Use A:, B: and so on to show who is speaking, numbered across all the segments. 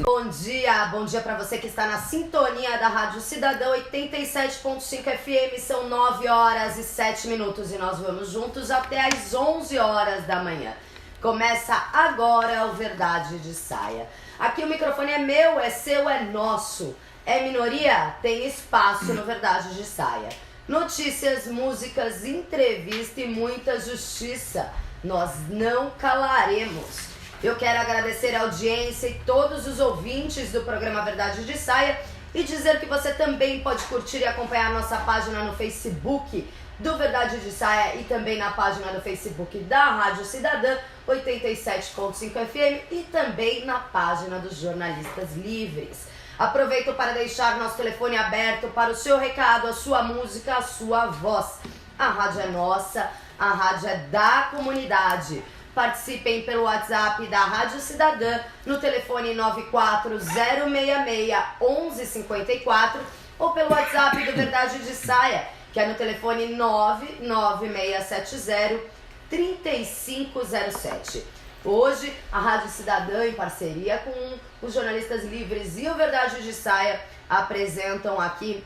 A: Bom dia para você que está na sintonia da Rádio Cidadã 87.5 FM, são 9 horas e 7 minutos e nós vamos juntos até às 11 horas da manhã. Começa agora o Verdade de Saia. Aqui o microfone é meu, é seu, é nosso. É minoria? Tem espaço no Verdade de Saia. Notícias, músicas, entrevista e muita justiça. Nós não calaremos. Eu quero agradecer a audiência e todos os ouvintes do programa Verdade de Saia e dizer que você também pode curtir e acompanhar a nossa página no Facebook do Verdade de Saia e também na página do Facebook da Rádio Cidadã 87.5 FM e também na página dos Jornalistas Livres. Aproveito para deixar nosso telefone aberto para o seu recado, a sua música, a sua voz. A rádio é nossa, a rádio é da comunidade. Participem pelo WhatsApp da Rádio Cidadã no telefone 940661154 ou pelo WhatsApp do Verdade de Saia, que é no telefone 99670-3507. Hoje, a Rádio Cidadã, em parceria com os Jornalistas Livres e o Verdade de Saia, apresentam aqui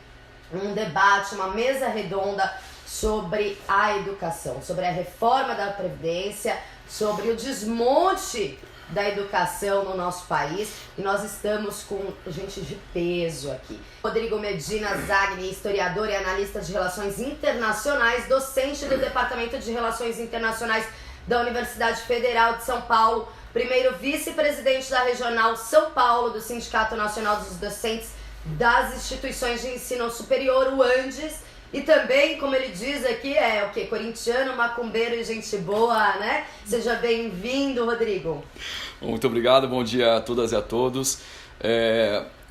A: um debate, uma mesa redonda sobre a educação, sobre a reforma da Previdência, sobre o desmonte da educação no nosso país, e nós estamos com gente de peso aqui. Rodrigo Medina Zagni, historiador e analista de relações internacionais, docente do Departamento de Relações Internacionais da Universidade Federal de São Paulo, primeiro vice-presidente da Regional São Paulo do Sindicato Nacional dos Docentes das Instituições de Ensino Superior, o ANDES, e também, como ele diz aqui, é o quê? Corintiano, macumbeiro e gente boa, né? Seja bem-vindo, Rodrigo.
B: Muito obrigado, bom dia a todas e a todos.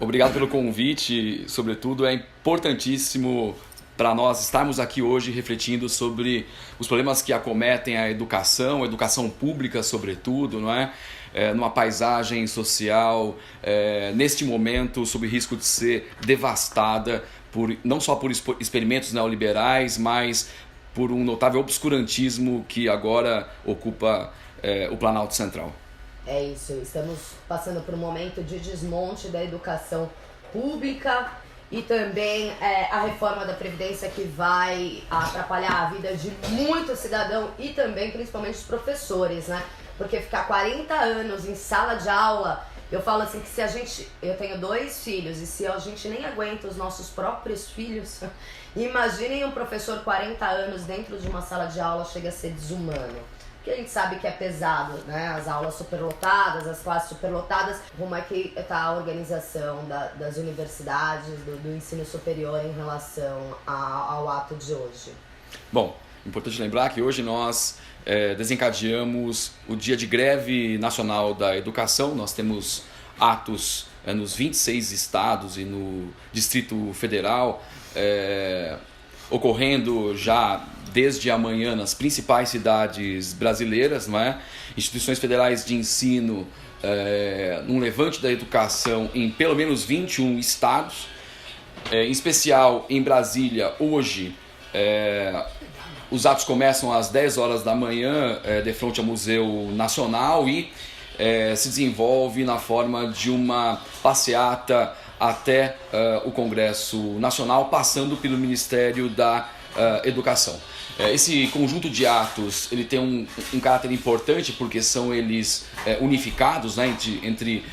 B: Obrigado pelo convite, sobretudo é importantíssimo para nós estarmos aqui hoje refletindo sobre os problemas que acometem a educação pública sobretudo, não é? Numa paisagem social, neste momento, sob risco de ser devastada, não só por experimentos neoliberais, mas por um notável obscurantismo que agora ocupa o Planalto Central.
A: É isso, estamos passando por um momento de desmonte da educação pública e também a reforma da Previdência que vai atrapalhar a vida de muito cidadão e também principalmente os professores, né? Porque ficar 40 anos em sala de aula, eu falo assim que eu tenho 2 filhos e se a gente nem aguenta os nossos próprios filhos, imaginem um professor 40 anos dentro de uma sala de aula, chega a ser desumano. Porque a gente sabe que é pesado, né? As aulas superlotadas, as classes superlotadas. Como é que está a organização das universidades, do ensino superior em relação ao ato de hoje?
B: Bom, importante lembrar que hoje nós desencadeamos o dia de greve nacional da educação. Nós temos atos nos 26 estados e no Distrito Federal, ocorrendo já desde amanhã nas principais cidades brasileiras, não é? Instituições federais de ensino, num levante da educação em pelo menos 21 estados, em especial em Brasília. Hoje os atos começam às 10 horas da manhã, de frente ao Museu Nacional, e se desenvolve na forma de uma passeata até o Congresso Nacional, passando pelo Ministério da Educação. Esse conjunto de atos ele tem um caráter importante porque são eles unificados, né, entre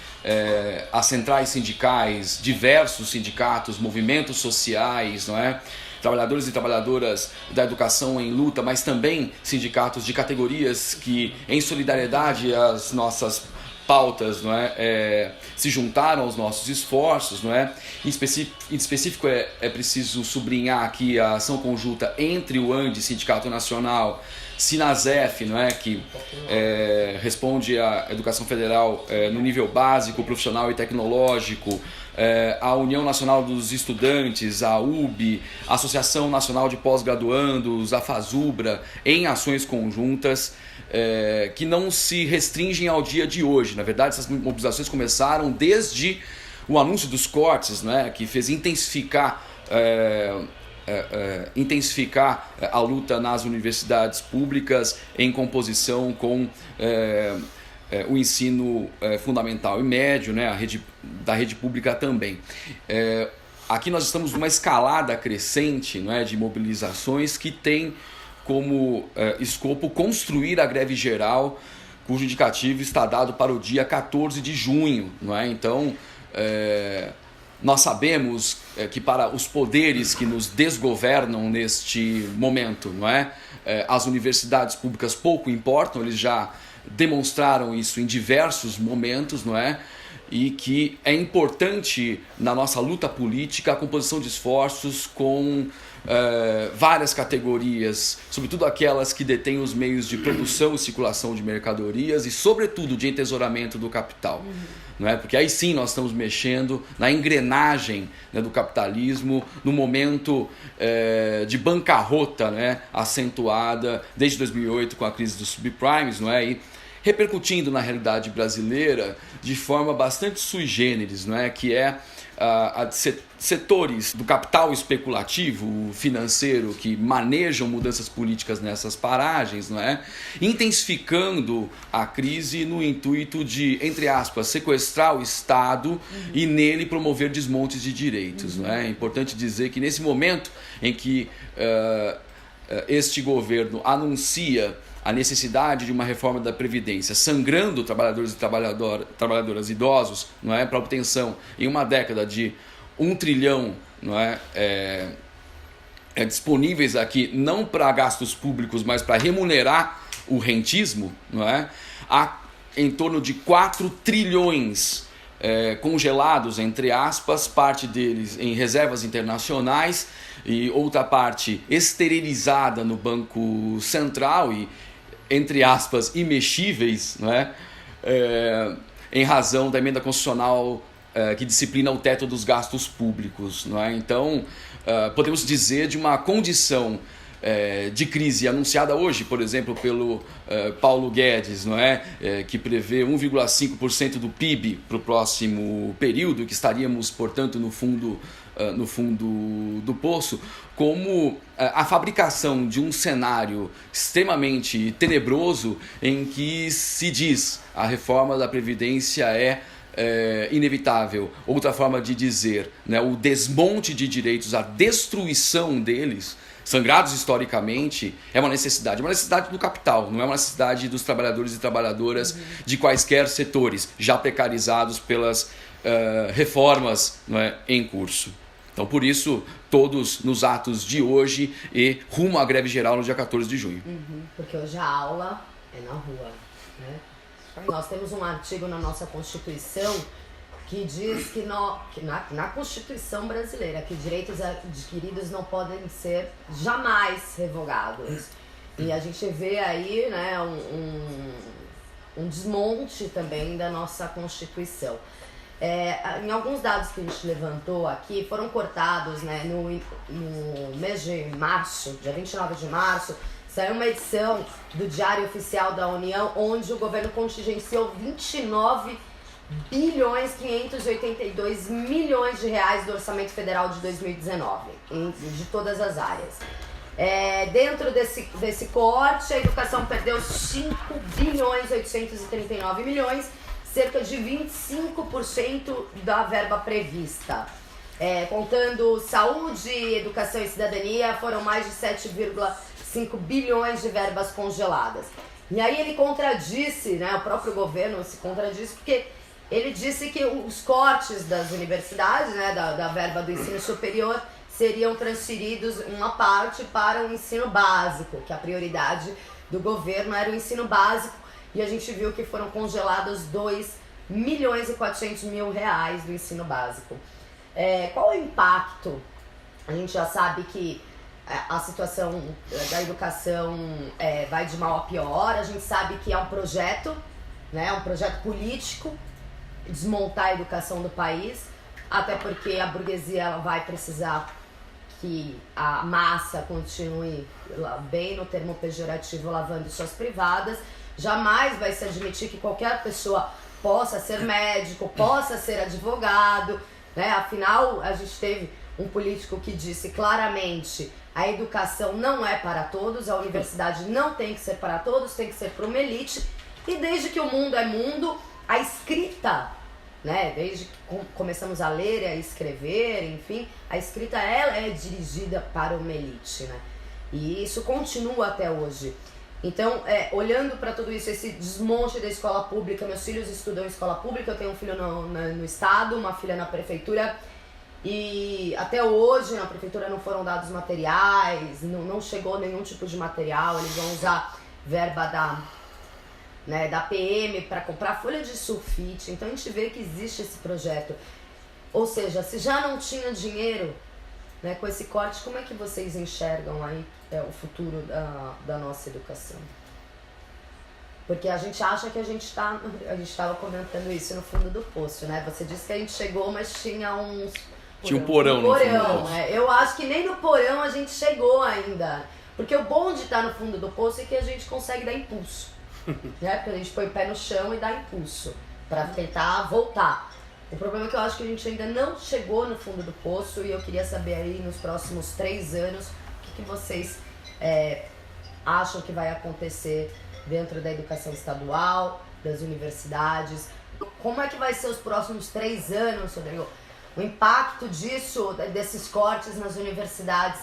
B: as centrais sindicais, diversos sindicatos, movimentos sociais, não é? Trabalhadores e trabalhadoras da educação em luta, mas também sindicatos de categorias que, em solidariedade às nossas pautas, não é? Se juntaram aos nossos esforços, não é? Em específico é preciso sublinhar aqui a ação conjunta entre o ANDES, Sindicato Nacional, Sinasef, não é? Que responde à educação federal no nível básico, profissional e tecnológico, a União Nacional dos Estudantes, a UB, a Associação Nacional de Pós-Graduandos, a FASUBRA, em ações conjuntas que não se restringem ao dia de hoje. Na verdade, essas mobilizações começaram desde o anúncio dos cortes, né, que fez intensificar a luta nas universidades públicas em composição com o ensino fundamental e médio, né, da rede pública também. Aqui nós estamos numa escalada crescente, né, de mobilizações que tem como escopo construir a greve geral, cujo indicativo está dado para o dia 14 de junho. Não é? Então, nós sabemos que para os poderes que nos desgovernam neste momento, não é? As universidades públicas pouco importam, eles já demonstraram isso em diversos momentos, não é? E que é importante na nossa luta política a composição de esforços com várias categorias, sobretudo aquelas que detêm os meios de produção e circulação de mercadorias e, sobretudo, de entesouramento do capital. Não é? Porque aí sim nós estamos mexendo na engrenagem, né, do capitalismo, no momento de bancarrota, né, acentuada desde 2008 com a crise dos subprimes, não é? E repercutindo na realidade brasileira de forma bastante sui generis, não é? Que é a setores do capital especulativo financeiro que manejam mudanças políticas nessas paragens, não é? Intensificando a crise no intuito de, entre aspas, sequestrar o Estado e nele promover desmontes de direitos. Não é? É importante dizer que nesse momento em que este governo anuncia a necessidade de uma reforma da Previdência, sangrando trabalhadores e trabalhadoras idosos, não é, para obtenção em uma década de 1 trilhão, não é, disponíveis aqui não para gastos públicos, mas para remunerar o rentismo, não é, há em torno de 4 trilhões congelados, entre aspas, parte deles em reservas internacionais e outra parte esterilizada no Banco Central e, entre aspas, imexíveis, não é? Em razão da emenda constitucional que disciplina o teto dos gastos públicos. Não é? Então, podemos dizer de uma condição de crise anunciada hoje, por exemplo, pelo Paulo Guedes, não é? Que prevê 1,5% do PIB para o próximo período, que estaríamos, portanto, no fundo do poço, como a fabricação de um cenário extremamente tenebroso em que se diz a reforma da Previdência é inevitável. Outra forma de dizer, né, o desmonte de direitos, a destruição deles, sangrados historicamente, é uma necessidade do capital, não é uma necessidade dos trabalhadores e trabalhadoras de quaisquer setores, já precarizados pelas reformas, não é, em curso. Então, por isso, todos nos atos de hoje e rumo à greve geral no dia 14 de junho.
A: Porque hoje a aula é na rua, né? Nós temos um artigo na nossa Constituição que diz que na Constituição brasileira que direitos adquiridos não podem ser jamais revogados. E a gente vê aí, né, um desmonte também da nossa Constituição. Em alguns dados que a gente levantou aqui, foram cortados, né, no mês de março, dia 29 de março, saiu uma edição do Diário Oficial da União, onde o governo contingenciou 29 bilhões 582 milhões de reais do Orçamento Federal de 2019, de todas as áreas. Dentro desse corte, a educação perdeu 5 bilhões 839 milhões, cerca de 25% da verba prevista. Contando saúde, educação e cidadania, foram mais de 7,5 bilhões de verbas congeladas. E aí ele contradisse, né, o próprio governo se contradisse, porque ele disse que os cortes das universidades, né, da verba do ensino superior, seriam transferidos uma parte para o ensino básico, que a prioridade do governo era o ensino básico. E a gente viu que foram congelados 2 milhões e 400 mil reais do ensino básico. Qual é o impacto? A gente já sabe que a situação da educação vai de mal a pior. A gente sabe que é um projeto, né, um projeto político, desmontar a educação do país, até porque a burguesia ela vai precisar que a massa continue, bem no termo pejorativo, lavando suas privadas. Jamais vai se admitir que qualquer pessoa possa ser médico, possa ser advogado, né? Afinal, a gente teve um político que disse claramente: a educação não é para todos, a universidade não tem que ser para todos, tem que ser para uma elite. E desde que o mundo é mundo, a escrita, né, desde que começamos a ler e a escrever, enfim, a escrita ela é dirigida para uma elite, né? E isso continua até hoje. Então, olhando para tudo isso, esse desmonte da escola pública, meus filhos estudam em escola pública, eu tenho um filho no estado, uma filha na prefeitura, e até hoje na prefeitura não foram dados materiais, não chegou nenhum tipo de material, eles vão usar verba da PM para comprar folha de sulfite. Então a gente vê que existe esse projeto. Ou seja, se já não tinha dinheiro, né, com esse corte, como é que vocês enxergam aí o futuro da nossa educação? Porque a gente acha que a gente estava comentando isso no fundo do poço, né? Você disse que a gente chegou, mas tinha
B: tinha um porão no fundo do poço.
A: Eu acho que nem no porão a gente chegou ainda. Porque o bom de estar no fundo do poço é que a gente consegue dar impulso. Né? Porque a gente põe o pé no chão e dá impulso para tentar voltar. O problema é que eu acho que a gente ainda não chegou no fundo do poço, e eu queria saber aí nos próximos 3 anos o que vocês acham que vai acontecer dentro da educação estadual, das universidades. Como é que vai ser os próximos 3 anos, Rodrigo? O impacto disso, desses cortes nas universidades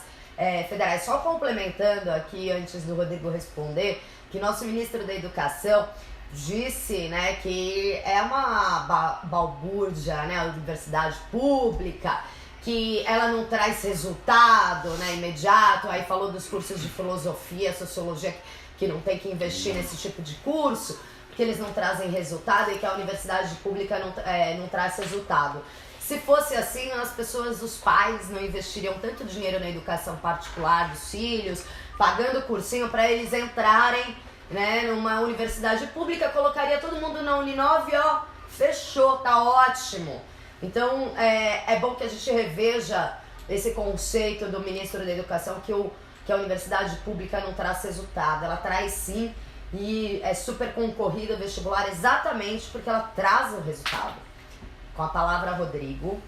A: federais. Só complementando aqui, antes do Rodrigo responder, que nosso ministro da Educação disse, né, que é uma balbúrdia, né, a universidade pública, que ela não traz resultado, né, imediato. Aí falou dos cursos de filosofia, sociologia, que não tem que investir nesse tipo de curso, porque eles não trazem resultado, e que a universidade pública não traz resultado. Se fosse assim, as pessoas, os pais, não investiriam tanto dinheiro na educação particular dos filhos, pagando cursinho para eles entrarem, né, numa universidade pública, colocaria todo mundo na Uninove, ó, fechou, tá ótimo. Então, é bom que a gente reveja esse conceito do ministro da Educação, que a universidade pública não traz resultado. Ela traz sim, e é super concorrida o vestibular exatamente porque ela traz o resultado. Com a palavra, Rodrigo.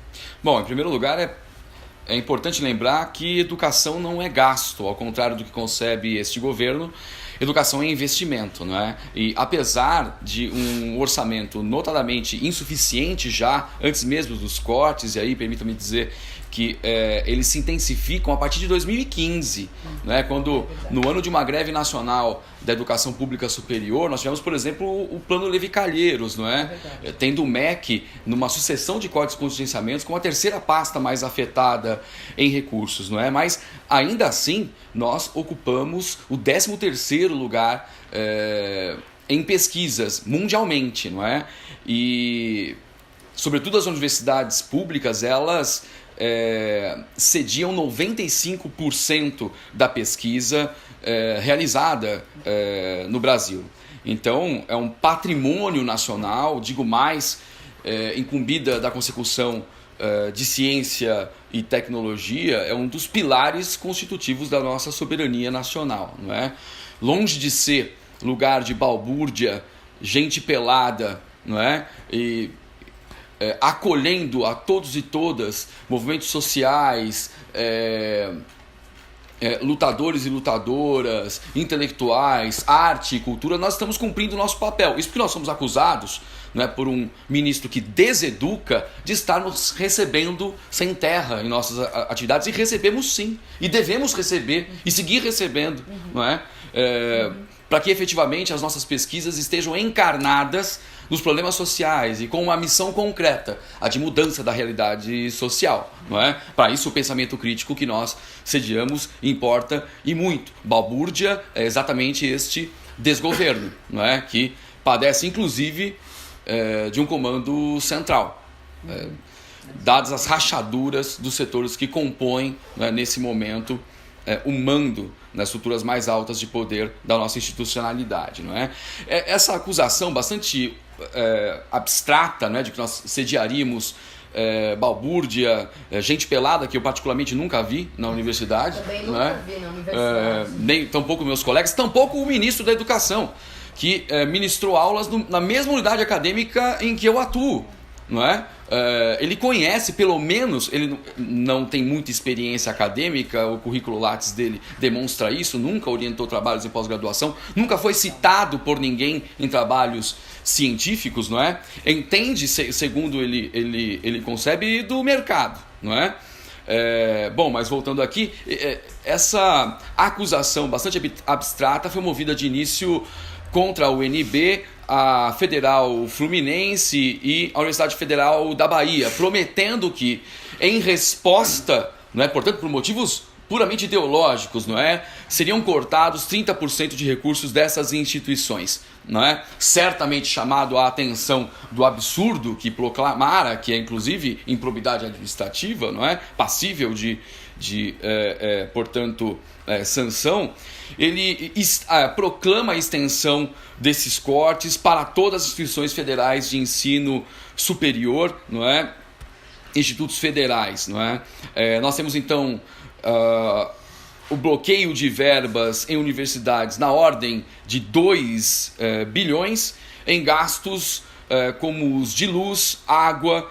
B: Bom, em primeiro lugar, é importante lembrar que educação não é gasto, ao contrário do que concebe este governo. Educação é investimento, não é? E apesar de um orçamento notadamente insuficiente já, antes mesmo dos cortes, e aí permita-me dizer que eles se intensificam a partir de 2015, né? Quando no ano de uma greve nacional da educação pública superior, nós tivemos, por exemplo, o Plano Levi Calheiros, não é? Tendo o MEC numa sucessão de cortes e contingenciamentos com a terceira pasta mais afetada em recursos, não é? Mas ainda assim nós ocupamos o 13º lugar em pesquisas mundialmente, não é? E sobretudo as universidades públicas, elas cediam 95% da pesquisa realizada no Brasil. Então, é um patrimônio nacional, digo mais, incumbida da consecução de ciência e tecnologia, é um dos pilares constitutivos da nossa soberania nacional, não é? Longe de ser lugar de balbúrdia, gente pelada, não é? E acolhendo a todos e todas, movimentos sociais, lutadores e lutadoras, intelectuais, arte e cultura, nós estamos cumprindo o nosso papel. Isso porque nós somos acusados, né, por um ministro que deseduca, de estarmos recebendo sem terra em nossas atividades, e recebemos sim, e devemos receber e seguir recebendo, não é? Para que efetivamente as nossas pesquisas estejam encarnadas nos problemas sociais e com uma missão concreta, a de mudança da realidade social, não é? Para isso o pensamento crítico que nós sediamos importa e muito. Balbúrdia é exatamente este desgoverno, não é? Que padece inclusive de um comando central, dadas as rachaduras dos setores que compõem, né, nesse momento o mando nas estruturas mais altas de poder da nossa institucionalidade, não é? Essa acusação bastante abstrata, né, de que nós sediaríamos balbúrdia, gente pelada, que eu particularmente nunca vi na universidade.
A: Também nunca vi na universidade.
B: Nem tampouco meus colegas, tampouco o ministro da Educação, que ministrou aulas na mesma unidade acadêmica em que eu atuo, não é? Ele conhece, pelo menos, ele não tem muita experiência acadêmica, o currículo Lattes dele demonstra isso, nunca orientou trabalhos em pós-graduação, nunca foi citado por ninguém em trabalhos científicos, não é? Entende, segundo ele concebe, do mercado, não é? Bom, mas voltando aqui, essa acusação bastante abstrata foi movida de início contra a UNB, a Federal Fluminense e a Universidade Federal da Bahia, prometendo que, em resposta, não é, portanto, por motivos puramente ideológicos, não é, seriam cortados 30% de recursos dessas instituições, não é? Certamente chamado a atenção do absurdo que proclamara, que é inclusive improbidade administrativa, não é, passível de portanto, sanção. Ele proclama a extensão desses cortes para todas as instituições federais de ensino superior, não é? Institutos federais, não é? Nós temos então o bloqueio de verbas em universidades na ordem de 2 bilhões em gastos como os de luz, água,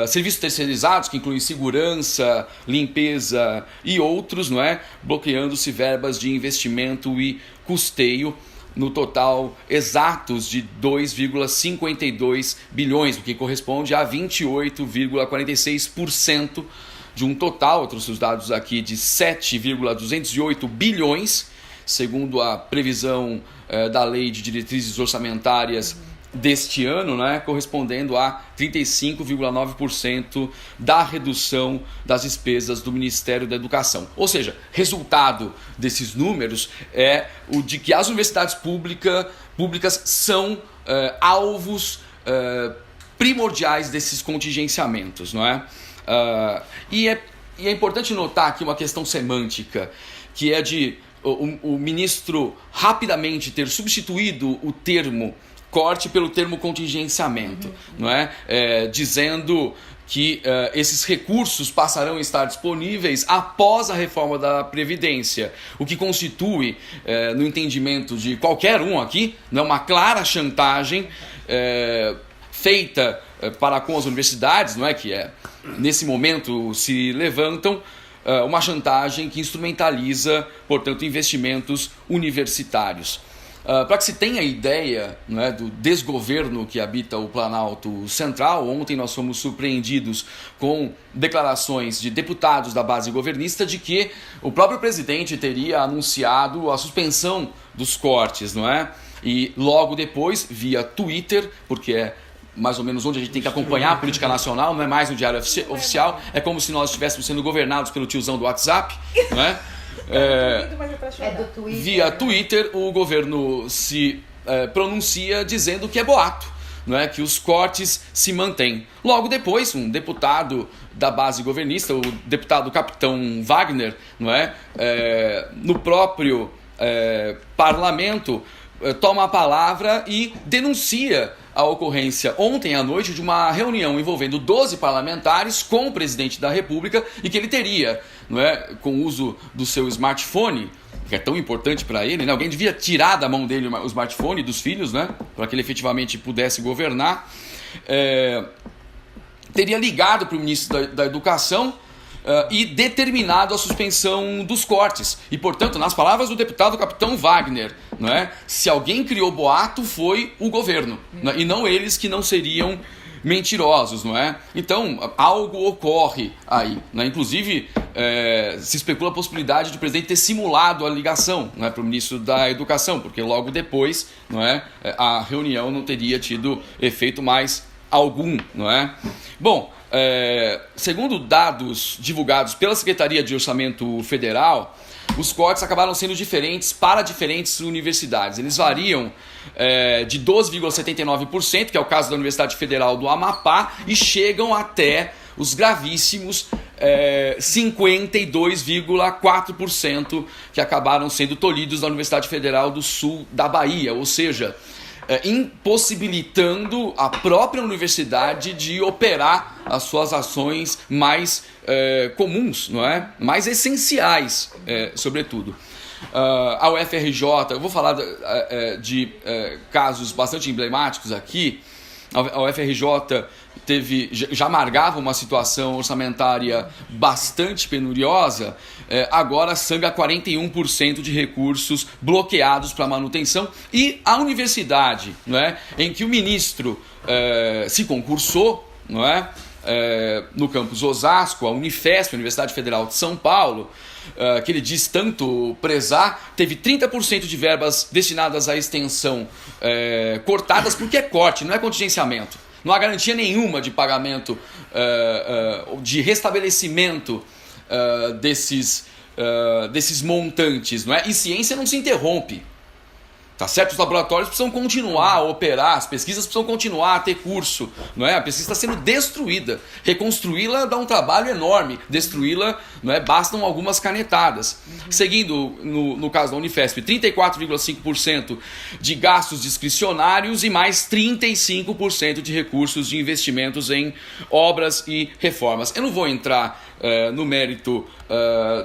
B: serviços terceirizados, que incluem segurança, limpeza e outros, não é? Bloqueando-se verbas de investimento e custeio, no total exatos de 2,52 bilhões, o que corresponde a 28,46% de um total, eu trouxe os dados aqui, de 7,208 bilhões, segundo a previsão da Lei de Diretrizes Orçamentárias deste ano, né, correspondendo a 35,9% da redução das despesas do Ministério da Educação. Ou seja, resultado desses números é o de que as universidades públicas são alvos primordiais desses contingenciamentos, não é? E é importante notar aqui uma questão semântica, que é de o ministro rapidamente ter substituído o termo corte pelo termo contingenciamento, não é? Dizendo que esses recursos passarão a estar disponíveis após a reforma da Previdência, o que constitui, no entendimento de qualquer um aqui, não é, uma clara chantagem feita para com as universidades, não é, que nesse momento se levantam, uma chantagem que instrumentaliza, portanto, investimentos universitários. Para que se tenha ideia, não é, do desgoverno que habita o Planalto Central, ontem nós fomos surpreendidos com declarações de deputados da base governista de que o próprio presidente teria anunciado a suspensão dos cortes, não é? E logo depois, via Twitter, porque é mais ou menos onde a gente tem que acompanhar a política nacional, não é mais no diário oficial, é como se nós estivéssemos sendo governados pelo tiozão do WhatsApp, não é?
A: Do Twitter,
B: via Twitter, o governo se pronuncia dizendo que é boato, não é? Que os cortes se mantêm. Logo depois, um deputado da base governista, o deputado Capitão Wagner, não é? No próprio parlamento, toma a palavra e denuncia a ocorrência ontem à noite de uma reunião envolvendo 12 parlamentares com o presidente da República e que ele teria, não é, com o uso do seu smartphone, que é tão importante para ele, né? Alguém devia tirar da mão dele o smartphone dos filhos, né? Para que ele efetivamente pudesse governar, teria ligado para o ministro da Educação e determinado a suspensão dos cortes. E, portanto, nas palavras do deputado Capitão Wagner, não é? Se alguém criou boato, foi o governo, não é? E não eles, que não seriam mentirosos, não é? Então, algo ocorre aí, né? Inclusive, se especula a possibilidade de o presidente ter simulado a ligação, não é, para o ministro da Educação, porque logo depois, não é, a reunião não teria tido efeito mais algum, não é? Bom, segundo dados divulgados pela Secretaria de Orçamento Federal, os cortes acabaram sendo diferentes para diferentes universidades. Eles variam de 12,79%, que é o caso da Universidade Federal do Amapá, e chegam até os gravíssimos 52,4% que acabaram sendo tolhidos da Universidade Federal do Sul da Bahia, ou seja, impossibilitando a própria universidade de operar as suas ações mais comuns, não é? Mais essenciais, sobretudo. A UFRJ, eu vou falar de casos bastante emblemáticos aqui. A UFRJ já amargava uma situação orçamentária bastante penuriosa, agora sangra 41% de recursos bloqueados para manutenção. E a universidade, não é, em que o ministro se concursou, não é, no campus Osasco, a Unifesp, a Universidade Federal de São Paulo, que ele diz tanto prezar, teve 30% de verbas destinadas à extensão cortadas, porque é corte, não é contingenciamento. Não há garantia nenhuma de pagamento, de restabelecimento desses montantes, não é? E ciência não se interrompe. Tá certo? Os laboratórios precisam continuar a operar, as pesquisas precisam continuar a ter curso, não é? A pesquisa está sendo destruída. Reconstruí-la dá um trabalho enorme. Destruí-la, não é? Bastam algumas canetadas. Seguindo, no caso da Unifesp, 34,5% de gastos discricionários e mais 35% de recursos de investimentos em obras e reformas. Eu não vou entrar no mérito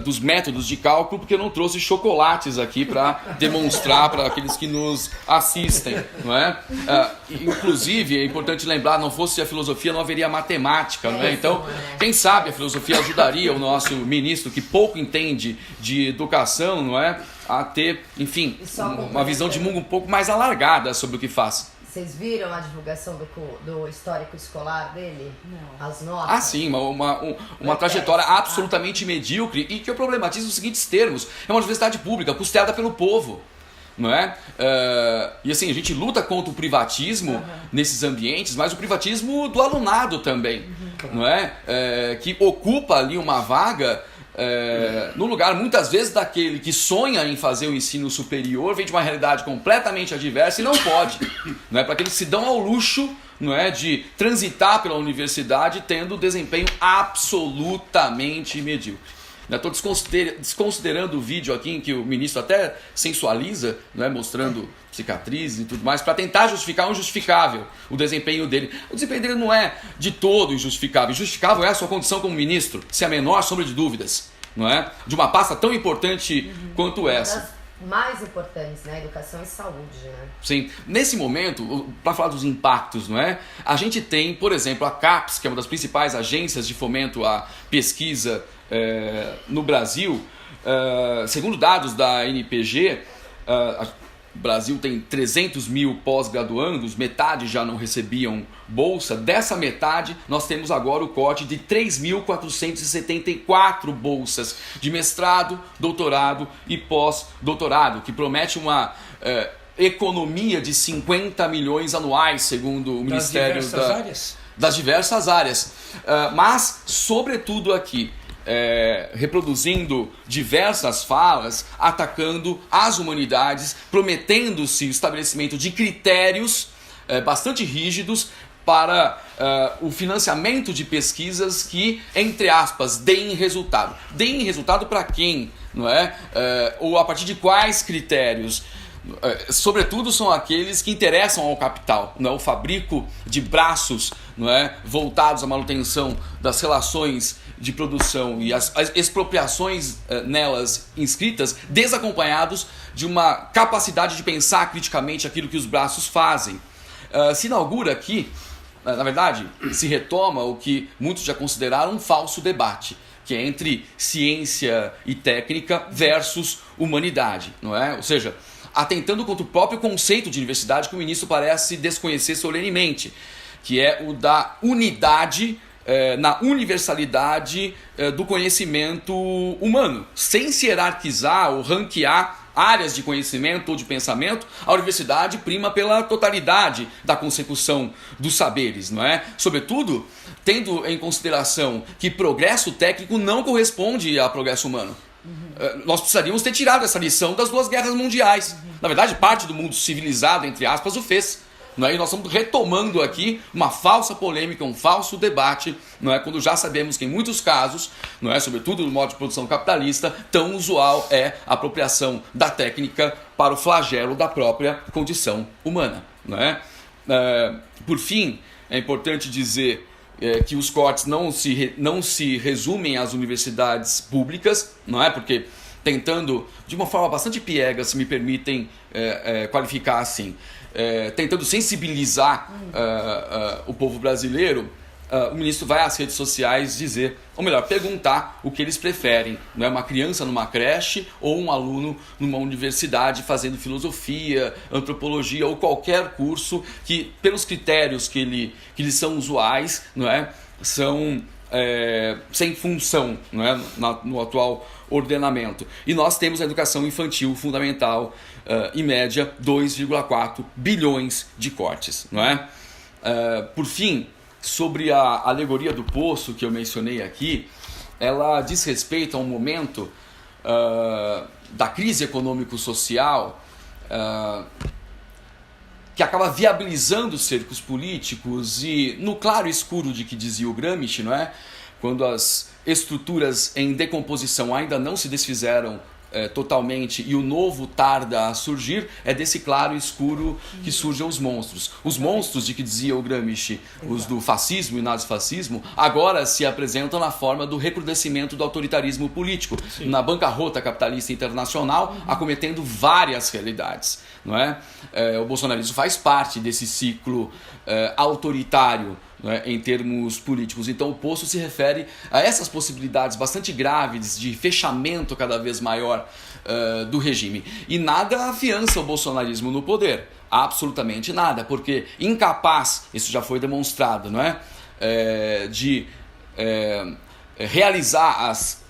B: dos métodos de cálculo, porque eu não trouxe chocolates aqui para demonstrar para aqueles que nos assistem, não é? Inclusive, é importante lembrar, não fosse a filosofia, não haveria matemática, não é? Então, quem sabe a filosofia ajudaria o nosso ministro, que pouco entende de educação, não é? A ter, enfim, uma visão de mundo um pouco mais alargada sobre o que faz.
A: Vocês viram a divulgação do histórico escolar dele? Não. As notas?
B: Ah, sim, uma trajetória absolutamente medíocre e que eu problematizo nos seguintes termos. É uma universidade pública, custeada pelo povo, não é? E assim, a gente luta contra o privatismo nesses ambientes, mas o privatismo do alunado também, não é? Que ocupa ali uma vaga no lugar muitas vezes daquele que sonha em fazer o ensino superior, vem de uma realidade completamente adversa e não pode, não é? Para aqueles que se dão ao luxo, não é, de transitar pela universidade tendo desempenho absolutamente medíocre. Estou desconsiderando o vídeo aqui em que o ministro até sensualiza, né, mostrando cicatrizes e tudo mais, para tentar justificar o injustificável, o desempenho dele. O desempenho dele não é de todo injustificável. Injustificável é a sua condição como ministro, sem a menor sombra de dúvidas, não é? De uma pasta tão importante quanto essa.
A: Mais importantes, né? Educação e saúde, né?
B: Sim. Nesse momento, para falar dos impactos, não é? A gente tem, por exemplo, a CAPES, que é uma das principais agências de fomento à pesquisa no Brasil. Segundo dados da NPG, o Brasil tem 300 mil pós-graduandos, metade já não recebiam bolsa. Dessa metade, nós temos agora o corte de 3.474 bolsas de mestrado, doutorado e pós-doutorado, que promete uma economia de 50 milhões anuais, segundo o Ministério das diversas áreas. Mas, sobretudo aqui, reproduzindo diversas falas, atacando as humanidades, prometendo-se o estabelecimento de critérios bastante rígidos para o financiamento de pesquisas que, entre aspas, deem resultado. Deem resultado para quem? Não é? Ou a partir de quais critérios? Sobretudo são aqueles que interessam ao capital, não é? O fabrico de braços, não é? Voltados à manutenção das relações de produção e as expropriações nelas inscritas, desacompanhados de uma capacidade de pensar criticamente aquilo que os braços fazem. Se inaugura aqui, na verdade, se retoma o que muitos já consideraram um falso debate, que é entre ciência e técnica versus humanidade, não é? Ou seja, atentando contra o próprio conceito de universidade que o ministro parece desconhecer solenemente, que é o da unidade na universalidade do conhecimento humano, sem se hierarquizar ou ranquear áreas de conhecimento ou de pensamento. A universidade prima pela totalidade da consecução dos saberes, não é? Sobretudo, tendo em consideração que progresso técnico não corresponde a progresso humano. Nós precisaríamos ter tirado essa lição das 2 guerras mundiais. Na verdade, parte do mundo civilizado, entre aspas, o fez. Não é? E nós estamos retomando aqui uma falsa polêmica, um falso debate, não é? Quando já sabemos que em muitos casos, não é? Sobretudo no modo de produção capitalista, tão usual é a apropriação da técnica para o flagelo da própria condição humana. Não é? Por fim, é importante dizer que os cortes não se resumem às universidades públicas, não é? Porque tentando, de uma forma bastante piega, se me permitem qualificar assim, tentando sensibilizar o povo brasileiro, o ministro vai às redes sociais dizer, ou melhor, perguntar o que eles preferem, não é uma criança numa creche ou um aluno numa universidade fazendo filosofia, antropologia ou qualquer curso que, pelos critérios que lhes são usuais, não é, são sem função, não é, no atual ordenamento. E nós temos a educação infantil fundamental, em média, 2,4 bilhões de cortes, não é? Por fim, sobre a alegoria do poço que eu mencionei aqui, ela diz respeito a um momento da crise econômico-social que acaba viabilizando os cercos políticos e no claro escuro de que dizia o Gramsci, não é? Quando as estruturas em decomposição ainda não se desfizeram totalmente e o novo tarda a surgir, é desse claro escuro que surgem os monstros. Os monstros de que dizia o Gramsci, os do fascismo e nazifascismo, agora se apresentam na forma do recrudescimento do autoritarismo político, sim, na bancarrota capitalista internacional, acometendo várias realidades, não é? O bolsonarismo faz parte desse ciclo autoritário, em termos políticos. Então o poço se refere a essas possibilidades bastante graves de fechamento cada vez maior do regime. E nada afiança o bolsonarismo no poder. Absolutamente nada, porque incapaz, isso já foi demonstrado, não é? De realizar as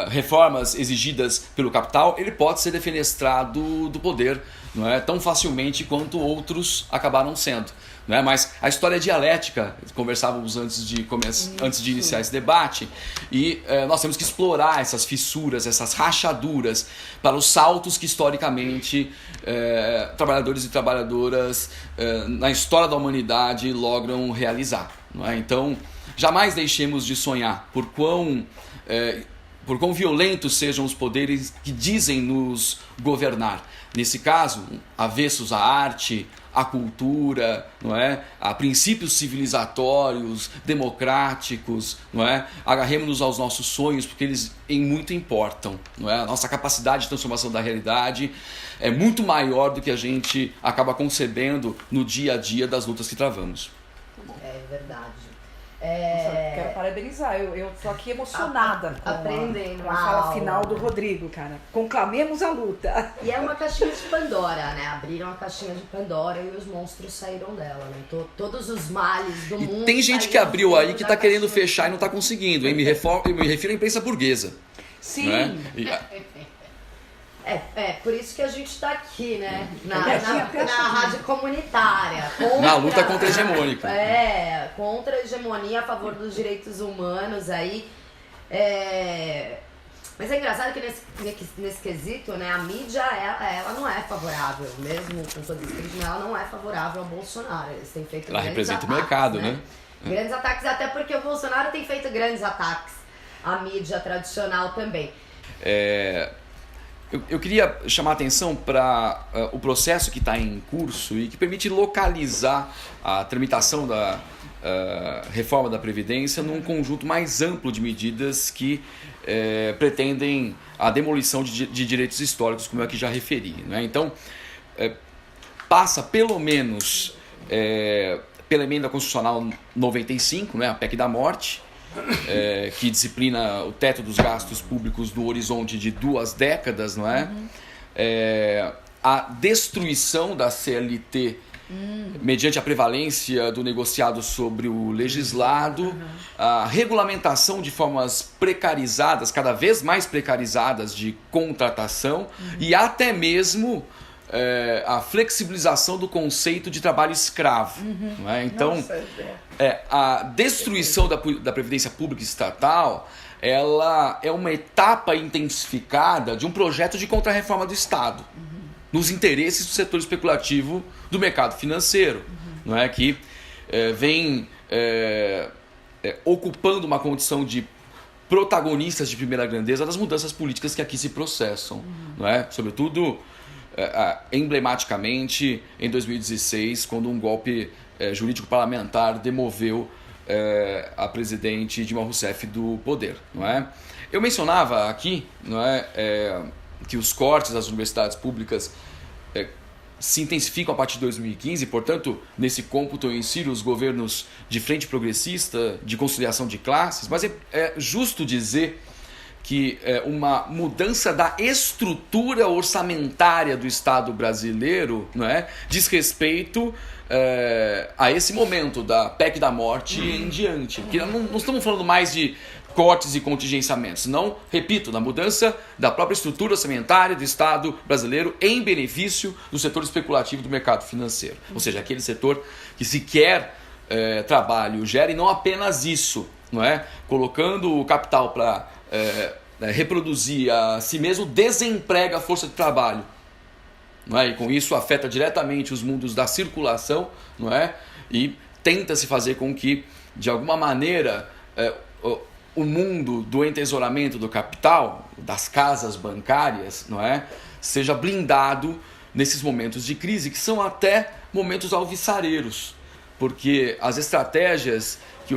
B: reformas exigidas pelo capital, ele pode ser defenestrado do poder, não é, tão facilmente quanto outros acabaram sendo. Não é? Mas a história é dialética, conversávamos antes de iniciar esse debate, e nós temos que explorar essas fissuras, essas rachaduras, para os saltos que historicamente trabalhadores e trabalhadoras na história da humanidade logram realizar. Não é? Então, jamais deixemos de sonhar, por quão violentos sejam os poderes que dizem nos governar. Nesse caso, avessos à arte, à cultura, não é? A princípios civilizatórios, democráticos, não é? Agarremos-nos aos nossos sonhos, porque eles em muito importam, não é? A nossa capacidade de transformação da realidade é muito maior do que a gente acaba concebendo no dia a dia das lutas que travamos.
A: É verdade.
C: Nossa, quero parabenizar, eu tô aqui emocionada
A: aprendendo
C: com a fala final do Rodrigo, cara. Conclamemos a luta.
A: E é uma caixinha de Pandora, né? Abriram a caixinha de Pandora e os monstros saíram dela, né? Todos os males do mundo.
B: Tem gente que abriu aí que tá querendo fechar e não tá conseguindo, hein? Me refiro à imprensa burguesa.
C: Sim.
B: Né?
A: Por isso que a gente está aqui, né? Na rádio comunitária.
B: Na luta contra a hegemônica.
A: Contra a hegemonia, a favor dos direitos humanos aí. Mas é engraçado que nesse quesito, né, a mídia, ela não é favorável, mesmo com todo esse crime, ela não é favorável ao Bolsonaro. Eles têm feito
B: ela
A: grandes
B: representa
A: ataques,
B: o mercado, né?
A: Grandes ataques, até porque o Bolsonaro tem feito grandes ataques à mídia tradicional também.
B: Eu queria chamar a atenção para o processo que está em curso e que permite localizar a tramitação da reforma da Previdência num conjunto mais amplo de medidas que pretendem a demolição de direitos históricos, como eu aqui já referi. Né? Então, passa pelo menos pela Emenda Constitucional 95, né, a PEC da Morte, que disciplina o teto dos gastos públicos no horizonte de 2 décadas, não é? A destruição da CLT mediante a prevalência do negociado sobre o legislado, a regulamentação de formas precarizadas, cada vez mais precarizadas de contratação e até mesmo a flexibilização do conceito de trabalho escravo. Não é? Então, a destruição da Previdência Pública Estatal, ela é uma etapa intensificada de um projeto de contrarreforma do Estado, nos interesses do setor especulativo do mercado financeiro, não é? Que vem ocupando uma condição de protagonistas de primeira grandeza das mudanças políticas que aqui se processam, não é? Sobretudo emblematicamente em 2016, quando um golpe jurídico parlamentar demoveu a presidente Dilma Rousseff do poder, não é? Eu mencionava aqui, não é, que os cortes das universidades públicas se intensificam a partir de 2015, portanto, nesse cômputo eu insiro os governos de frente progressista, de conciliação de classes, mas é justo dizer que uma mudança da estrutura orçamentária do Estado brasileiro, não é, diz respeito a esse momento da PEC da morte em diante. Porque não estamos falando mais de cortes e contingenciamentos, não, repito, na mudança da própria estrutura orçamentária do Estado brasileiro em benefício do setor especulativo do mercado financeiro. Ou seja, aquele setor que se quer trabalho gera, e não apenas isso, não é? Colocando o capital para reproduzir a si mesmo, desemprega a força de trabalho. Não é? E com isso afeta diretamente os mundos da circulação, não é? E tenta-se fazer com que, de alguma maneira, o mundo do entesouramento do capital, das casas bancárias, não é, seja blindado nesses momentos de crise, que são até momentos alvissareiros, porque as estratégias de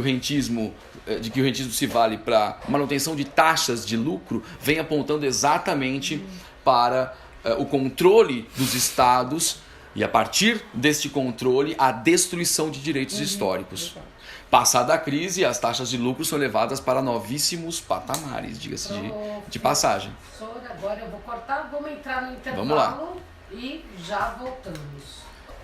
B: que o rentismo se vale para manutenção de taxas de lucro vem apontando exatamente para o controle dos estados e, a partir deste controle, a destruição de direitos históricos. Passada a crise, as taxas de lucro são levadas para novíssimos patamares, diga-se de passagem.
A: Professor, agora eu vou cortar, vamos entrar no intervalo.
B: Vamos lá.
A: E já voltamos.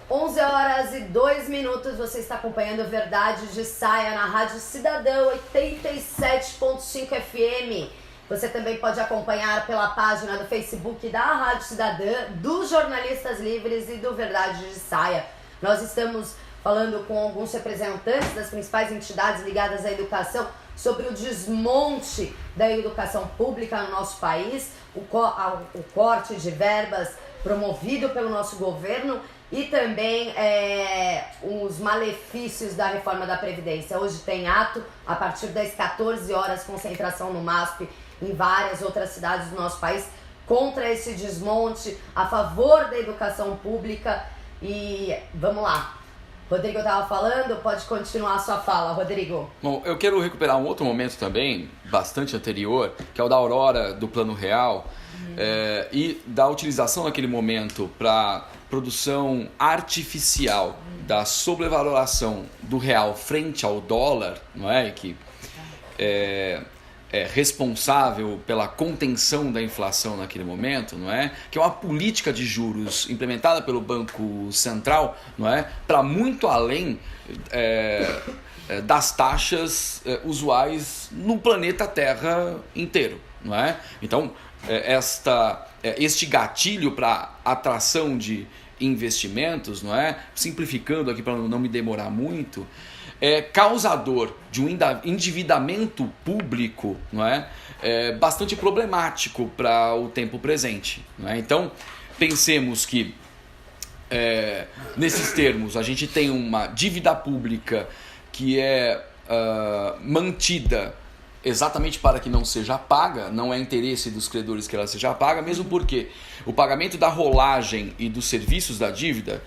A: 11h02, você está acompanhando Verdade de Saia na Rádio Cidadã 87.5 FM. Você também pode acompanhar pela página do Facebook da Rádio Cidadã, dos Jornalistas Livres e do Verdade de Saia. Nós estamos falando com alguns representantes das principais entidades ligadas à educação sobre o desmonte da educação pública no nosso país, o corte de verbas promovido pelo nosso governo e também os malefícios da reforma da Previdência. Hoje tem ato, a partir das 14 horas, concentração no MASP, em várias outras cidades do nosso país, contra esse desmonte, a favor da educação pública. E vamos lá. Rodrigo estava falando, pode continuar a sua fala, Rodrigo.
B: Bom, eu quero recuperar um outro momento também, bastante anterior, que é o da aurora do Plano Real, e da utilização naquele momento para produção artificial da sobrevaloração do real frente ao dólar, não é? Que é responsável pela contenção da inflação naquele momento, não é? Que é uma política de juros implementada pelo Banco Central, não é? Para muito além das taxas usuais no planeta Terra inteiro, não é? Então, este gatilho para atração de investimentos, não é? Simplificando aqui para não me demorar muito, é causador de um endividamento público, não é? Bastante problemático para o tempo presente, não é? Então, pensemos que nesses termos a gente tem uma dívida pública que é mantida exatamente para que não seja paga, não é interesse dos credores que ela seja paga, mesmo porque o pagamento da rolagem e dos serviços da dívida,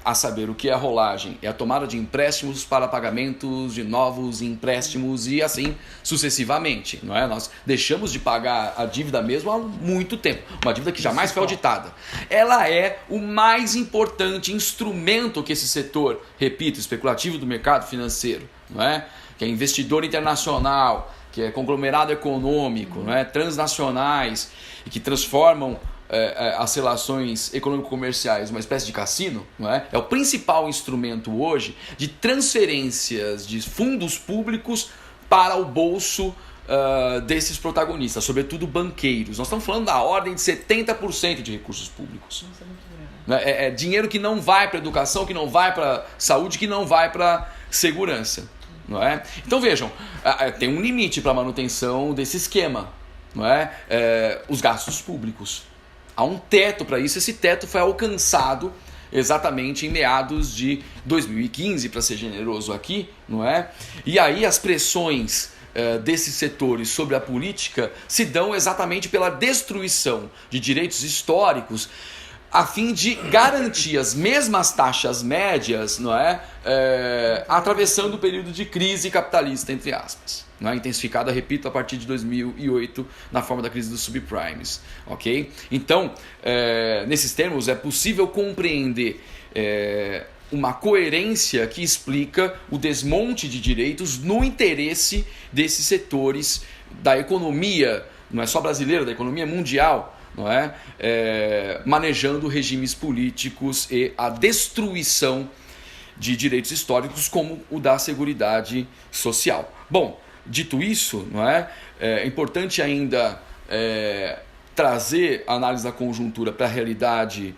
B: a saber, o que é a rolagem? É a tomada de empréstimos para pagamentos de novos empréstimos e assim sucessivamente, não é? Nós deixamos de pagar a dívida mesmo há muito tempo, uma dívida que jamais foi auditada. Ela é o mais importante instrumento que esse setor, repito, especulativo do mercado financeiro, não é? Que é investidor internacional, que é conglomerado econômico, não é? Transnacionais, e que transformam as relações econômico-comerciais uma espécie de cassino, não é? É o principal instrumento hoje de transferências de fundos públicos para o bolso desses protagonistas, sobretudo banqueiros. Nós estamos falando da ordem de 70% de recursos públicos. É dinheiro que não vai para a educação, que não vai para a saúde, que não vai para a segurança, não é? Então vejam, tem um limite para a manutenção desse esquema, não é? Os gastos públicos. Há um teto para isso, esse teto foi alcançado exatamente em meados de 2015, para ser generoso aqui, não é? E aí as pressões desses setores sobre a política se dão exatamente pela destruição de direitos históricos, a fim de garantir as mesmas taxas médias, não é? Atravessando o período de crise capitalista, entre aspas. Não é? Intensificada, repito, a partir de 2008, na forma da crise dos subprimes. Okay? Então, nesses termos, é possível compreender uma coerência que explica o desmonte de direitos no interesse desses setores da economia, não é só brasileira, da economia mundial, não é? Manejando regimes políticos e a destruição de direitos históricos como o da Seguridade Social. Bom, dito isso, não é importante ainda trazer a análise da conjuntura para a realidade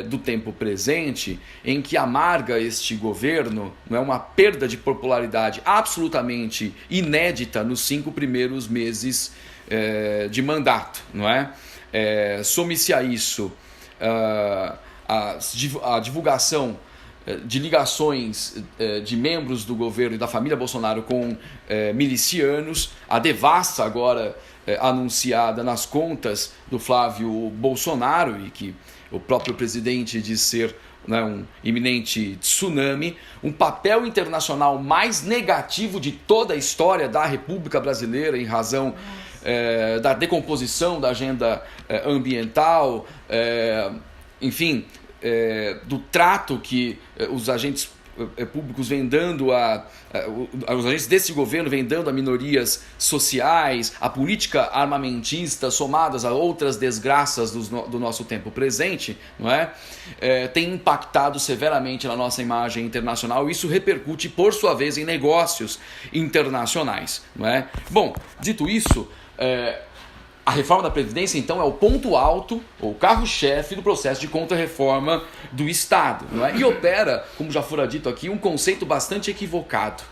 B: do tempo presente, em que amarga este governo, não é, uma perda de popularidade absolutamente inédita nos 5 primeiros meses de mandato, não é? Some-se a isso a divulgação de ligações de membros do governo e da família Bolsonaro com milicianos, a devassa agora anunciada nas contas do Flávio Bolsonaro, e que o próprio presidente diz ser, né, um iminente tsunami, um papel internacional mais negativo de toda a história da República Brasileira em razão da decomposição da agenda ambiental, enfim, do trato que os agentes públicos vêm dando os agentes desse governo vêm dando a minorias sociais, a política armamentista somadas a outras desgraças do nosso tempo presente, não é? Tem impactado severamente na nossa imagem internacional, e isso repercute por sua vez em negócios internacionais, não é? Bom, dito isso, a reforma da Previdência, então, é o ponto alto, ou o carro-chefe do processo de contra-reforma do Estado, não é? E opera, como já fora dito aqui, um conceito bastante equivocado,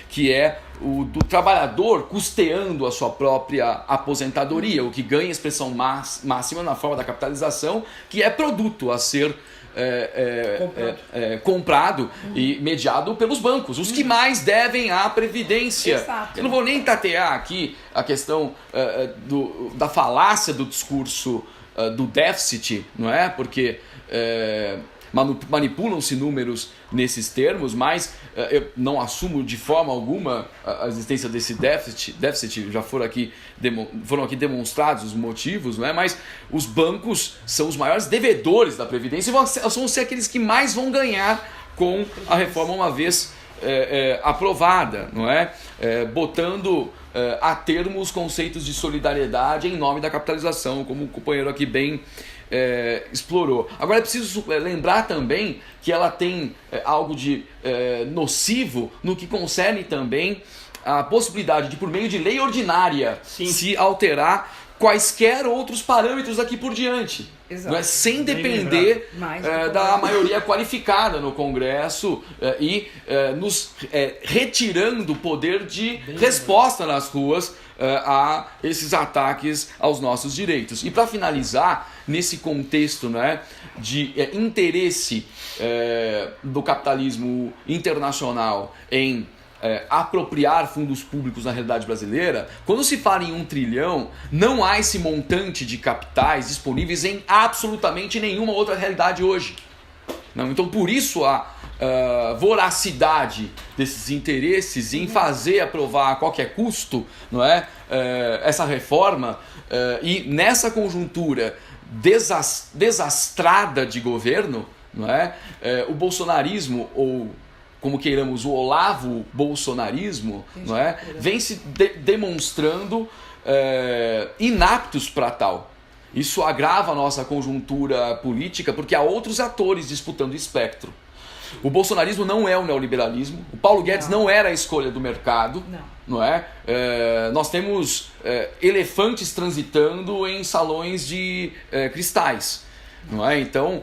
B: que é o do trabalhador custeando a sua própria aposentadoria, o que ganha expressão máxima na forma da capitalização, que é produto a ser comprado e mediado pelos bancos, os que mais devem à Previdência.
C: Exato.
B: Eu não vou nem tatear aqui a questão da falácia do discurso do déficit, não é? Porque manipulam-se números nesses termos, mas eu não assumo de forma alguma a existência desse déficit. Já foram aqui demonstrados os motivos, não é? Mas os bancos são os maiores devedores da Previdência e vão ser aqueles que mais vão ganhar com a reforma uma vez aprovada, não é? Botando a termo os conceitos de solidariedade em nome da capitalização, como o companheiro aqui bem explorou. Agora é preciso lembrar também que ela tem algo de nocivo no que concerne também a possibilidade de, por meio de lei ordinária, se alterar quaisquer outros parâmetros daqui por diante. Não é? Sem depender da maioria qualificada no Congresso e nos retirando o poder de resposta nas ruas a esses ataques aos nossos direitos. E para finalizar, nesse contexto, né, de interesse do capitalismo internacional em apropriar fundos públicos na realidade brasileira, quando se fala em 1 trilhão, não há esse montante de capitais disponíveis em absolutamente nenhuma outra realidade hoje. Não? Então, por isso a voracidade desses interesses em fazer aprovar a qualquer custo, não é? Essa reforma, e nessa conjuntura desastrada de governo, não é? O bolsonarismo, ou como queiramos, o olavo bolsonarismo, não é? Vem se demonstrando inaptos para tal. Isso agrava a nossa conjuntura política, porque há outros atores disputando o espectro. O bolsonarismo não é o neoliberalismo, o Paulo Guedes não era a escolha do mercado, não é? Nós temos elefantes transitando em salões de cristais, não é? Então,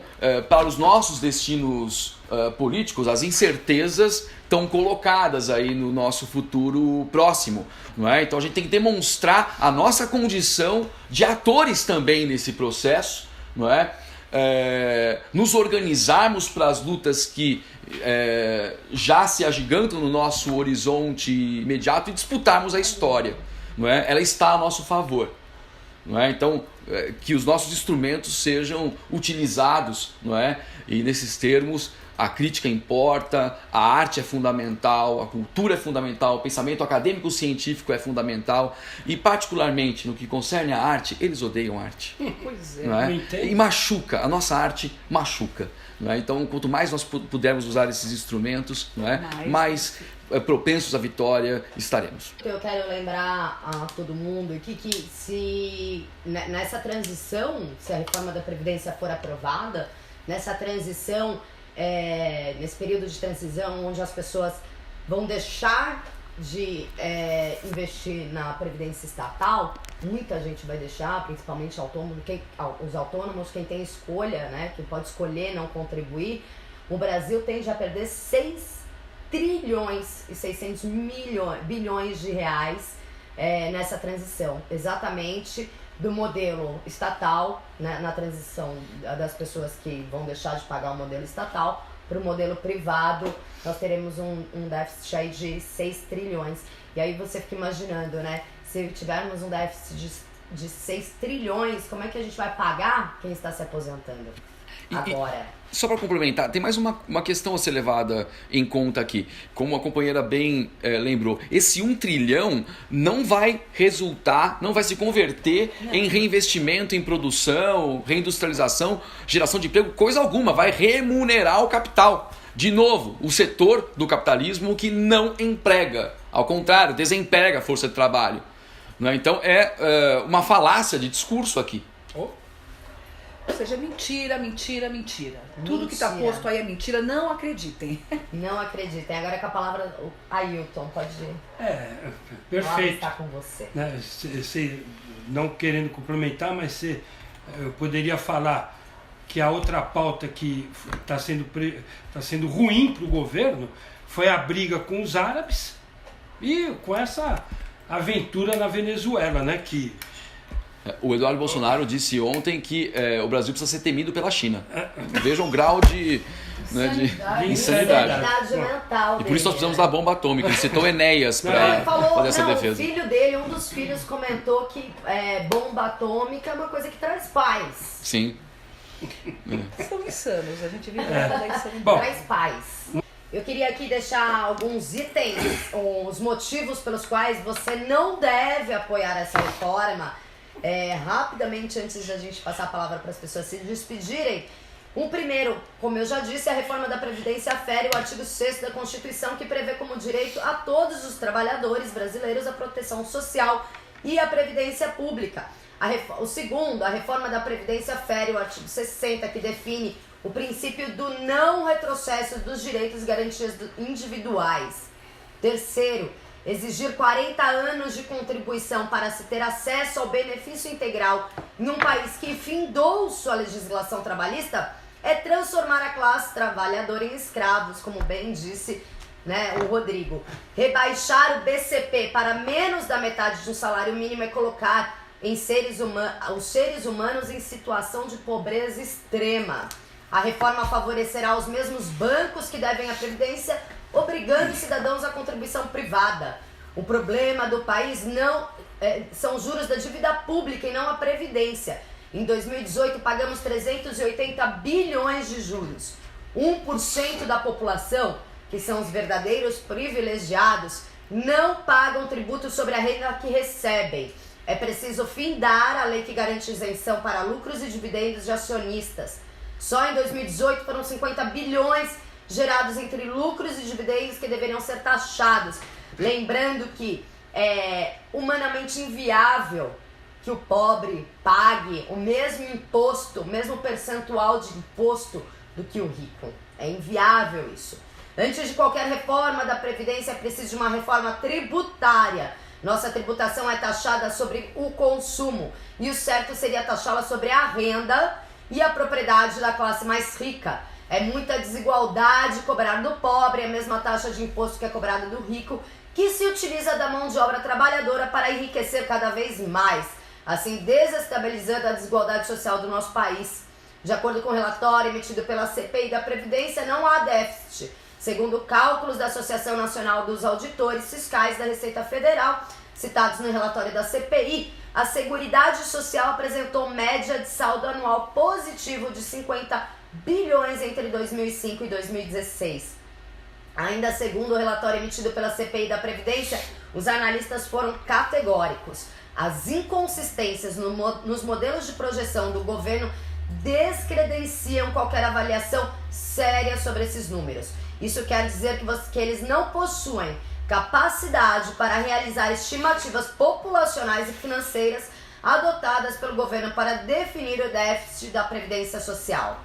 B: para os nossos destinos políticos, as incertezas estão colocadas aí no nosso futuro próximo, não é? Então a gente tem que demonstrar a nossa condição de atores também nesse processo, não é? Nos organizarmos para as lutas que já se agigantam no nosso horizonte imediato e disputarmos a história, não é? Ela está a nosso favor. não é? Então, que os nossos instrumentos sejam utilizados, não é? E nesses termos, a crítica importa, a arte é fundamental, a cultura é fundamental, o pensamento acadêmico-científico é fundamental, e particularmente no que concerne à arte, eles odeiam arte.
C: Pois é.
B: Não é? E machuca, a nossa arte machuca. Não é? Então, quanto mais nós pudermos usar esses instrumentos, não é? mais propensos à vitória estaremos.
A: Eu quero lembrar a todo mundo aqui que se nessa transição, se a reforma da Previdência for aprovada, nessa transição, nesse período de transição onde as pessoas vão deixar de investir na Previdência estatal, muita gente vai deixar, principalmente os autônomos, quem tem escolha, né, quem pode escolher não contribuir. O Brasil tende a perder 6 trilhões e 600 bilhões de reais nessa transição, exatamente do modelo estatal, né, na transição das pessoas que vão deixar de pagar o modelo estatal para o modelo privado. Nós teremos um déficit aí de 6 trilhões. E aí você fica imaginando, né, se tivermos um déficit de 6 trilhões, como é que a gente vai pagar quem está se aposentando agora?
B: Só para complementar, tem mais uma questão a ser levada em conta aqui. Como a companheira bem lembrou, esse 1 trilhão não vai resultar, não vai se converter em reinvestimento em produção, reindustrialização, geração de emprego, coisa alguma, vai remunerar o capital. De novo, o setor do capitalismo que não emprega, ao contrário, desemprega a força de trabalho. Então é uma falácia de discurso aqui.
C: Ou seja, mentira. Tudo que está posto aí é mentira, não acreditem.
A: Não acreditem. Agora com a palavra, Ailton, pode ir.
D: Perfeito.
A: Está com você.
D: Não querendo complementar, mas eu poderia falar que a outra pauta que está sendo ruim para o governo foi a briga com os árabes e com essa aventura na Venezuela, né? Que
B: o Eduardo Bolsonaro disse ontem que o Brasil precisa ser temido pela China. Vejam o grau de insanidade
A: mental.
B: E por isso nós precisamos da bomba atômica. Ele citou Enéas para fazer essa defesa.
A: O filho dele, um dos filhos, comentou que bomba atômica é uma coisa que traz paz.
B: Sim.
C: São insanos, a gente vive da insanidade.
A: Traz paz. Eu queria aqui deixar alguns itens, os motivos pelos quais você não deve apoiar essa reforma. Rapidamente, antes da gente passar a palavra para as pessoas se despedirem. Primeiro, como eu já disse, a reforma da Previdência fere o artigo 6º da Constituição, que prevê como direito a todos os trabalhadores brasileiros a proteção social e a previdência pública. O segundo, a reforma da Previdência fere o artigo 60, que define o princípio do não retrocesso dos direitos e garantias individuais. Terceiro, exigir 40 anos de contribuição para se ter acesso ao benefício integral em um país que findou sua legislação trabalhista é transformar a classe trabalhadora em escravos, como bem disse, né, o Rodrigo. Rebaixar o BCP para menos da metade de um salário mínimo é colocar os seres humanos em situação de pobreza extrema. A reforma favorecerá os mesmos bancos que devem à Previdência, obrigando os cidadãos à contribuição privada. O problema do país são os juros da dívida pública e não a Previdência. Em 2018, pagamos 380 bilhões de juros. 1% da população, que são os verdadeiros privilegiados, não pagam tributo sobre a renda que recebem. É preciso findar a lei que garante isenção para lucros e dividendos de acionistas. Só em 2018 foram 50 bilhões gerados entre lucros e dividendos que deveriam ser taxados. Lembrando que é humanamente inviável que o pobre pague o mesmo imposto, o mesmo percentual de imposto do que o rico. É inviável isso. Antes de qualquer reforma da Previdência, é preciso de uma reforma tributária. Nossa tributação é taxada sobre o consumo e o certo seria taxá-la sobre a renda e a propriedade da classe mais rica. É muita desigualdade cobrar do pobre a mesma taxa de imposto que é cobrada do rico, que se utiliza da mão de obra trabalhadora para enriquecer cada vez mais, assim desestabilizando a desigualdade social do nosso país. De acordo com o relatório emitido pela CPI da Previdência, não há déficit. Segundo cálculos da Associação Nacional dos Auditores Fiscais da Receita Federal, citados no relatório da CPI, a Seguridade Social apresentou média de saldo anual positivo de 50 bilhões entre 2005 e 2016. Ainda segundo o relatório emitido pela CPI da Previdência, os analistas foram categóricos. As inconsistências nos modelos de projeção do governo descredenciam qualquer avaliação séria sobre esses números. Isso quer dizer que eles não possuem capacidade para realizar estimativas populacionais e financeiras adotadas pelo governo para definir o déficit da Previdência Social.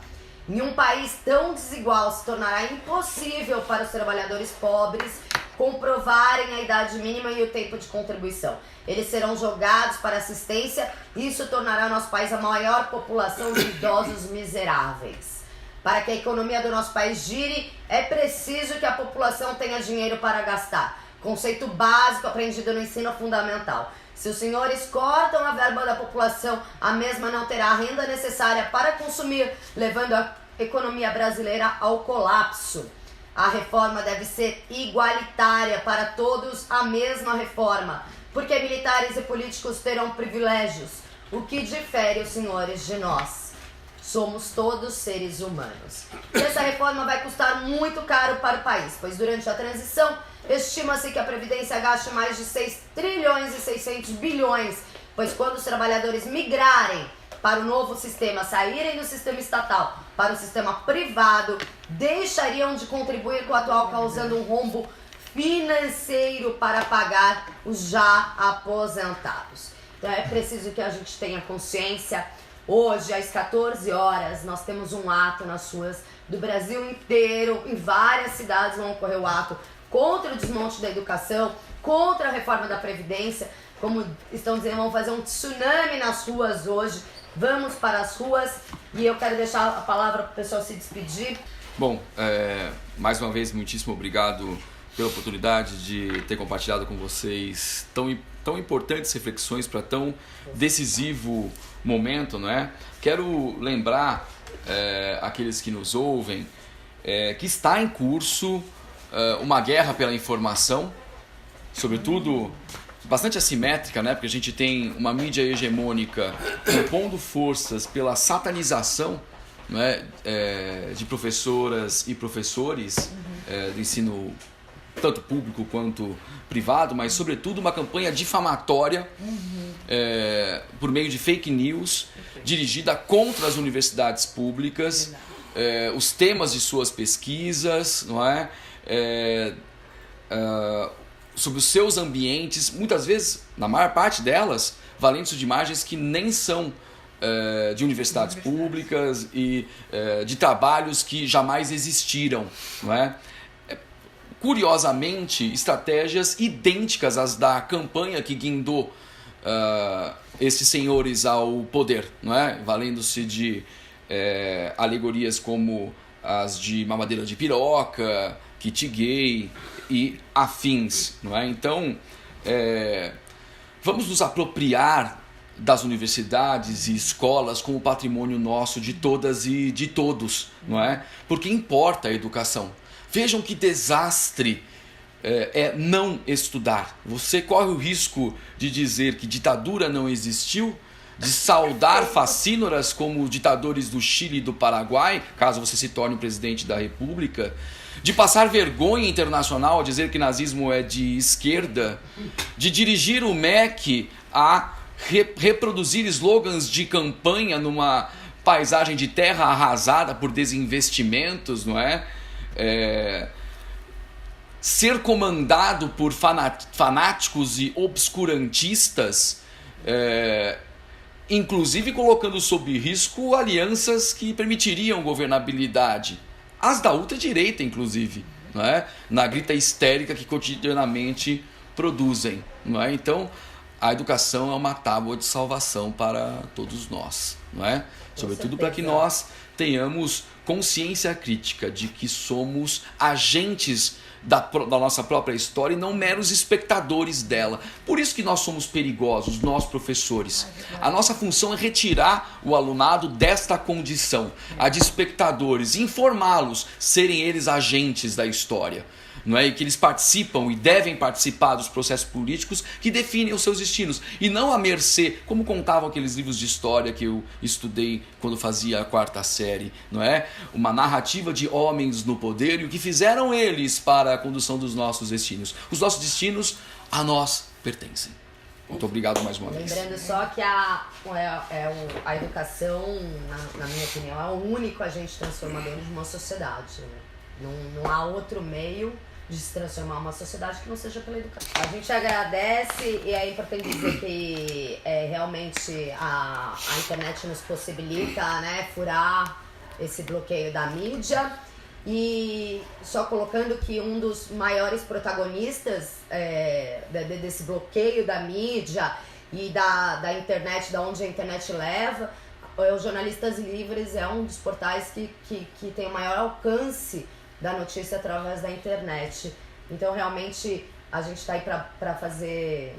A: Em um país tão desigual, se tornará impossível para os trabalhadores pobres comprovarem a idade mínima e o tempo de contribuição. Eles serão jogados para assistência e isso tornará o nosso país a maior população de idosos miseráveis. Para que a economia do nosso país gire, é preciso que a população tenha dinheiro para gastar. Conceito básico aprendido no ensino fundamental. Se os senhores cortam a verba da população, a mesma não terá a renda necessária para consumir, levando a economia brasileira ao colapso. A reforma deve ser igualitária para todos, a mesma reforma, porque militares e políticos terão privilégios. O que difere os senhores de nós? Somos todos seres humanos. E essa reforma vai custar muito caro para o país, pois durante a transição, estima-se que a Previdência gaste mais de 6 trilhões e 600 bilhões, pois quando os trabalhadores migrarem para o novo sistema, saírem do sistema estatal para o sistema privado, deixariam de contribuir com o atual, causando um rombo financeiro para pagar os já aposentados. Então é preciso que a gente tenha consciência. Hoje, às 14 horas, nós temos um ato nas ruas do Brasil inteiro, em várias cidades vão ocorrer o ato contra o desmonte da educação, contra a reforma da Previdência. Como estão dizendo, vão fazer um tsunami nas ruas hoje. Vamos para as ruas e eu quero deixar a palavra para o pessoal se despedir.
B: Bom, mais uma vez, muitíssimo obrigado pela oportunidade de ter compartilhado com vocês tão importantes reflexões para tão decisivo momento, não é? Quero lembrar aqueles que nos ouvem que está em curso uma guerra pela informação, sobretudo bastante assimétrica, né? Porque a gente tem uma mídia hegemônica opondo forças pela satanização, não é? De professoras e professores do ensino tanto público quanto privado, mas sobretudo uma campanha difamatória por meio de fake news dirigida contra as universidades públicas, os temas de suas pesquisas, não é? Sobre os seus ambientes, muitas vezes, na maior parte delas, valendo-se de imagens que nem são de universidades públicas e de trabalhos que jamais existiram, não é? Curiosamente, estratégias idênticas às da campanha que guindou esses senhores ao poder, não é? Valendo-se de alegorias como as de mamadeira de piroca, kit gay e afins, não é? Então, vamos nos apropriar das universidades e escolas como patrimônio nosso de todas e de todos, não é? Porque importa a educação. Vejam que desastre é não estudar. Você corre o risco de dizer que ditadura não existiu, de saudar facínoras como os ditadores do Chile e do Paraguai, caso você se torne o presidente da República, de passar vergonha internacional, dizer que nazismo é de esquerda, de dirigir o MEC a reproduzir slogans de campanha numa paisagem de terra arrasada por desinvestimentos, não é? Ser comandado por fanáticos e obscurantistas, inclusive colocando sob risco alianças que permitiriam governabilidade, as da ultradireita inclusive, não é? Na grita histérica que cotidianamente produzem, não é? Então a educação é uma tábua de salvação para todos nós, não é? Sobretudo para que nós tenhamos consciência crítica de que somos agentes da nossa própria história e não meros espectadores dela. Por isso que nós somos perigosos, nós professores. A nossa função é retirar o alunado desta condição, a de espectadores, informá-los, serem eles agentes da história. não é? E que eles participam e devem participar dos processos políticos que definem os seus destinos. E não à mercê, como contavam aqueles livros de história que eu estudei quando fazia a 4ª série, não é? Uma narrativa de homens no poder e o que fizeram eles para a condução dos nossos destinos. Os nossos destinos a nós pertencem. Muito obrigado mais uma vez.
A: Lembrando só que a educação, na minha opinião, é o único agente transformador de uma sociedade. Né? Não há outro meio de se transformar uma sociedade que não seja pela educação. A gente agradece e é importante dizer que realmente a internet nos possibilita, né, furar esse bloqueio da mídia. E só colocando que um dos maiores protagonistas desse bloqueio da mídia e da internet, da onde a internet leva, os Jornalistas Livres é um dos portais que tem o maior alcance da notícia através da internet. Então realmente a gente está aí para fazer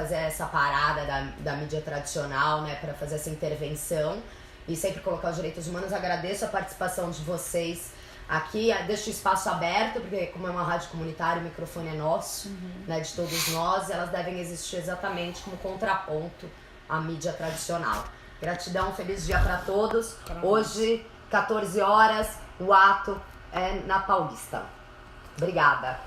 A: essa parada da mídia tradicional, né, para fazer essa intervenção e sempre colocar os direitos humanos. Agradeço a participação de vocês aqui, deixo o espaço aberto, porque como é uma rádio comunitária, o microfone é nosso, né, de todos nós, elas devem existir exatamente como contraponto à mídia tradicional. Gratidão, feliz dia para todos. Hoje, 14 horas, o ato é na Paulista. Obrigada.